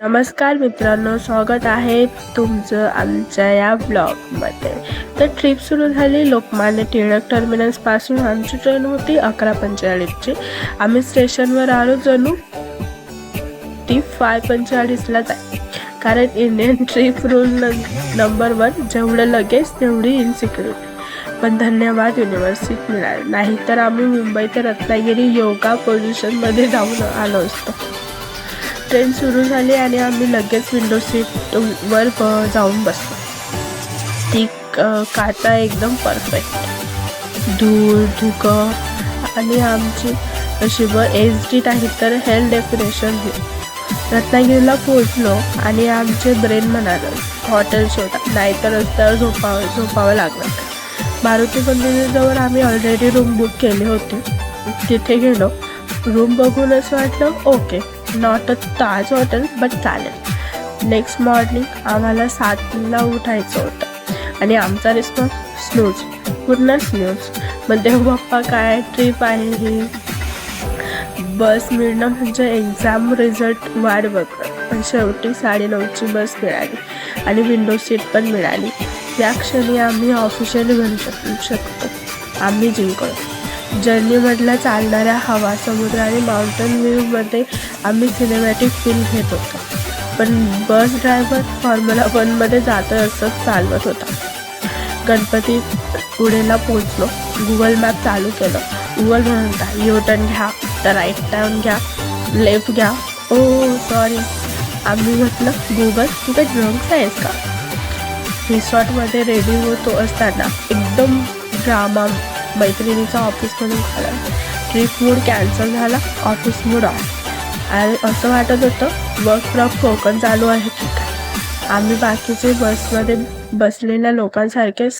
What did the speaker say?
नमस्कार मित्रांनो, स्वागत आहे तुमचं आमच्या या ब्लॉगमध्ये. तर ट्रिप सुरू झाली. लोकमान्य टिळक टर्मिनसपासून आमची ट्रेन होती 11:45ची. आम्ही स्टेशनवर आलो जणू ती 5:45ला जाईल, कारण इंडियन ट्रिप रूल नंबर 1, जेवढं लगेच तेवढी इनसिक्युरिटी. पण धन्यवाद युनिव्हर्सिटी मिळाली, नाहीतर आम्ही मुंबई ते रत्नागिरी योगा पोझिशनमध्ये जाऊन आलो असतो. ट्रेन सुरू झाली आणि आम्ही लगेच विंडो सीटवर जाऊन बसलो. ती काटा एकदम परफेक्ट. धूळ धुकं आणि आमची नशीब SD नाही तर हेल्थ डेफिनेशन ही. रत्नागिरीला पोहोचलो आणि आमचे ब्रेन म्हणाले हॉटेल शोधा, नाहीतर रस्त्यावर झोपावं लागणार. मारुती मंदिराजवळ आम्ही ऑलरेडी रूम बुक केली होती. तिथे गेलो. रूम बघून असं वाटलं okay, not a Taj hotel but चालेल. नेक्स्ट मॉर्निंग आम्हाला 7ला उठायचं होतं आणि आमचा रिस्पॉन्स स्नूज, पूर्ण स्नूज. मग देव बाप्पा, काय ट्रिप आहे ही. बस मिळणं म्हणजे एक्झाम रिझल्ट वाट बघणं. पण शेवटी 9:30ची बस मिळाली आणि विंडो सीट पण मिळाली. या क्षणी आम्ही ऑफिशियली म्हणू शकतो आम्ही जिंकलो. जर्नीमधल्या चालणाऱ्या हवा, समुद्र आणि माउंटन व्ह्यूमध्ये आम्ही सिनेमॅटिक फील घेत होतो. पण बस ड्रायव्हर फॉर्म्युला 1मध्ये जातं असंच चालवत होता. गणपतीपुळेला पोहोचलो. गुगल मॅप चालू केलं. गुगल म्हणता यू टर्न घ्या, तर राईट टर्न घ्या, लेफ्ट घ्या. ओ सॉरी. आम्ही म्हटलं गुगल तू काही ड्रग्स आहेस का. रिसॉर्टमध्ये रेडी होतो असताना एकदम ड्रामा. मैत्रिणीचा ऑफिसमधून आला. ट्रिप मूड कॅन्सल झाला, ऑफिस मूड ऑफ. आणि असं वाटत होतं वर्क फ्रॉम कोकण चालू आहे की काय. आम्ही बाकीचे बसमध्ये बसलेल्या लोकांसारखे